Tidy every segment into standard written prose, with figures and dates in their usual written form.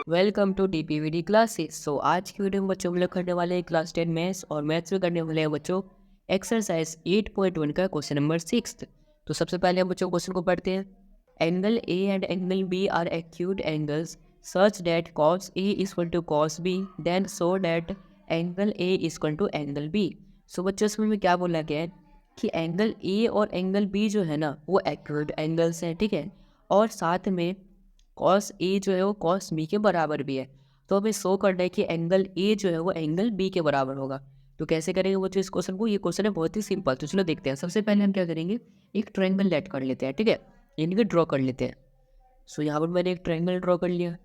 Welcome to DPVD classes. आज की video में बच्चों हम लोग करने वाले हैं क्लास 10 मैथ्स और मैथ्स में करने वाले हैं बच्चों एक्सरसाइज 8.1 का क्वेश्चन नंबर 6। तो सबसे पहले हम बच्चों क्वेश्चन को पढ़ते हैं। Angle A and angle B are acute angles such that cos A is equal to cos B then so that angle A is equal to angle B। सो बच्चों इसमें में क्या बोला गया है कि एंगल ए और एंगल बी जो है ना वो एक्यूट एंगल्स हैं, ठीक है। और साथ में कॉस ए जो है वो कॉस बी के बराबर भी है। तो हमें शो करना है कि एंगल ए जो है वो एंगल बी के बराबर होगा। तो कैसे करेंगे बच्चों इस क्वेश्चन को? ये क्वेश्चन है बहुत ही सिंपल। तो चलो देखते हैं। सबसे पहले हम क्या करेंगे, एक ट्रायंगल लेट कर लेते हैं, ठीक है, इनके ड्रॉ कर लेते हैं। सो यहाँ पर मैंने एक ट्रायंगल ड्रॉ कर लिया,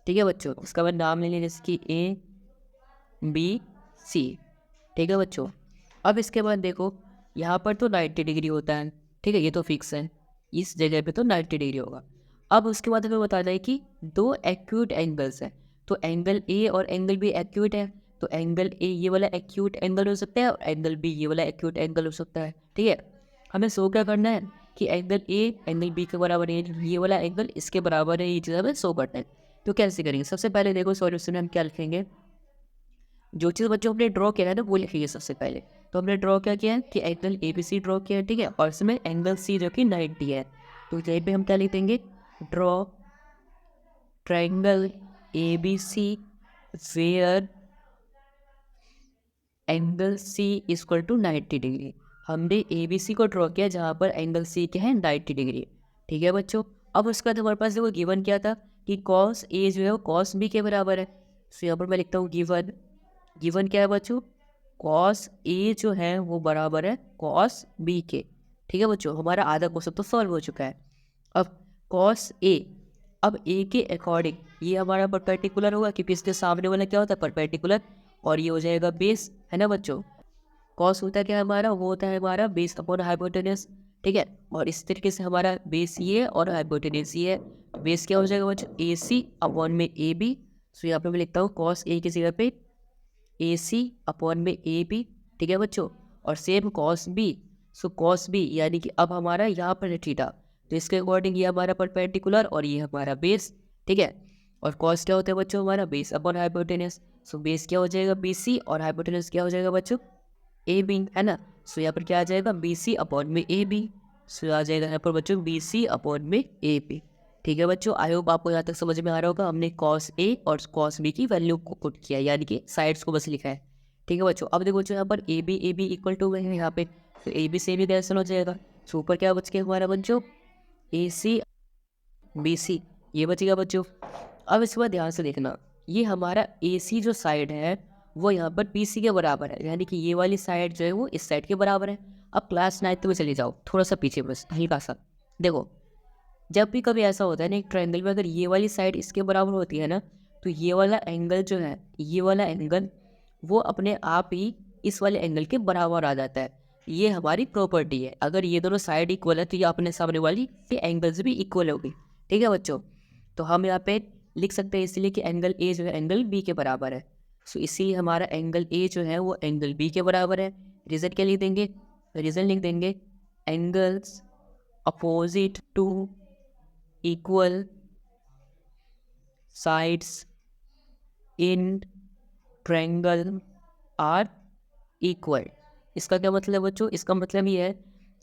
ठीक है बच्चों। इसका मैं नाम ले लिया जैसे कि ABC, ठीक है बच्चों। अब इसके बाद देखो यहाँ पर तो 90 डिग्री होता है, ठीक है, ये तो फिक्स है, इस जगह पे तो 90 डिग्री होगा। अब उसके बाद हमें बताना है कि दो एक्यूट एंगल्स हैं, तो एंगल ए और एंगल बी एक्यूट है। तो एंगल ए ये वाला एक्यूट एंगल हो सकता है और एंगल बी ये वाला एक्यूट एंगल हो सकता है, ठीक है। हमें शो क्या करना है कि एंगल ए एंगल बी के बराबर है, ये वाला एंगल इसके बराबर है, ये चीज़ हमें शो करना है। तो कैसे करेंगे? सबसे पहले देखो सॉल्यूशन में हम क्या लिखेंगे, जो चीज़ बच्चों हमने ड्रॉ किया है ना वो लिखिए सबसे पहले। तो हमने ड्रॉ क्या किया है कि एंगल ABC ड्रॉ किया है, ठीक है, और इसमें एंगल C जो कि 90 है। तो यहीं पे हम क्या लिख देंगे, draw triangle ABC where angle C equal to 90 degree. हमने ABC को ड्रॉ किया जहाँ पर एंगल C क्या है 90 डिग्री, ठीक है बच्चों। अब उसके बाद हमारे पास देखो गिवन क्या था कि cos A जो है वो cos B के बराबर है। तो यहाँ पर मैं लिखता हूँ गिवन, गिवन क्या है बच्चों, cos A जो है वो बराबर है cos B के, ठीक है बच्चों। हमारा आधा क्वेश्चन तो सॉल्व हो चुका है। अब cos A, अब A के अकॉर्डिंग ये हमारा परपेंडिकुलर होगा क्योंकि इसके सामने वाला क्या होता है परपेंडिकुलर, और ये हो जाएगा बेस, है ना बच्चों। कॉस होता है क्या हमारा, वो होता है हमारा बेस अपॉन हाइपोटेनस, ठीक है। और इस तरीके से हमारा बेस ये है और हाइपोटेनस ये है। तो बेस क्या हो जाएगा बच्चों, AC अपॉन में AB। सो यहाँ पे मैं लिखता हूँ कॉस A की जगह पे AC अपॉन में AB, ठीक है बच्चों। और same cos B, so cos B यानी कि अब हमारा यहाँ पर है थीटा, तो इसके अकॉर्डिंग ये हमारा परपेंडिकुलर और ये हमारा बेस, ठीक है। और कॉस क्या होता है बच्चों हमारा base upon hypotenuse. So base क्या हो जाएगा BC और हाइपोटेनस क्या हो जाएगा बच्चों AB, है ना। सो यहाँ पर क्या आ जाएगा BC अपॉन में AB। सो आ जाएगा यहाँ पर बच्चों BC अपॉन में AB, ठीक है बच्चों। आई होप आपको यहाँ तक समझ में आ रहा होगा। हमने cos A और cos B की वैल्यू को पुट किया, यानी कि साइड्स को बस लिखा है, ठीक है बच्चों। अब देखो बच्चों यहाँ पर AB इक्वल टू है यहाँ पे, तो AB से भी कैंसिल हो जाएगा। सो ऊपर क्या बच गया हमारा बच्चों AC BC, ये बचेगा बच्चों। अब इसके बाद ध्यान से देखना, ये हमारा AC जो साइड है वो यहाँ पर BC के बराबर है, यानी कि ये वाली साइड जो है वो इस साइड के बराबर है। अब क्लास 9 में चले जाओ, थोड़ा सा पीछे बस हल्का सा। देखो जब भी कभी ऐसा होता है ना एक ट्रायंगल में, अगर ये वाली साइड इसके बराबर होती है ना, तो ये वाला एंगल जो है, ये वाला एंगल वो अपने आप ही इस वाले एंगल के बराबर आ जाता है। ये हमारी प्रॉपर्टी है। अगर ये दोनों साइड इक्वल है तो ये अपने सामने वाली के एंगल्स भी इक्वल होगी, ठीक है बच्चों। तो हम यहाँ पे लिख सकते हैं इसलिए कि एंगल ए जो है एंगल बी के बराबर है। सो इसीलिए हमारा एंगल ए जो है वो एंगल बी के बराबर है। रीज़न क्या लिख देंगे, रीज़न लिख देंगे angles opposite to equal sides in triangle are equal. इसका क्या मतलब बच्चों, इसका मतलब ये है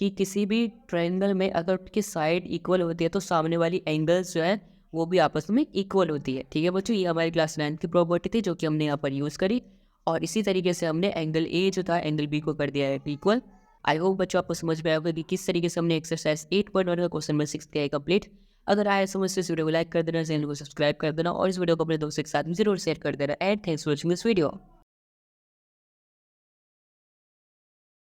कि किसी भी ट्रायंगल में अगर उसकी साइड इक्वल होती है तो सामने वाली एंगल्स जो है वो भी आपस में इक्वल होती है, ठीक है बच्चों। ये हमारी क्लास 9 की प्रॉपर्टी थी जो कि हमने यहाँ पर यूज़ करी, और इसी तरीके से हमने एंगल ए जो था एंगल बी को कर दिया है इक्वल। आई होप बच्चों आपको समझ में आएगा कि किस तरीके से हमने एक्सरसाइज 8.1 का क्वेश्चन नंबर 6 किया है कंप्लीट। अगर आए समझ से इस वीडियो को लाइक कर देना, चैनल को सब्सक्राइब कर देना और इस वीडियो को अपने दोस्तों के साथ जरूर शेयर कर देना। And thanks for watching this video.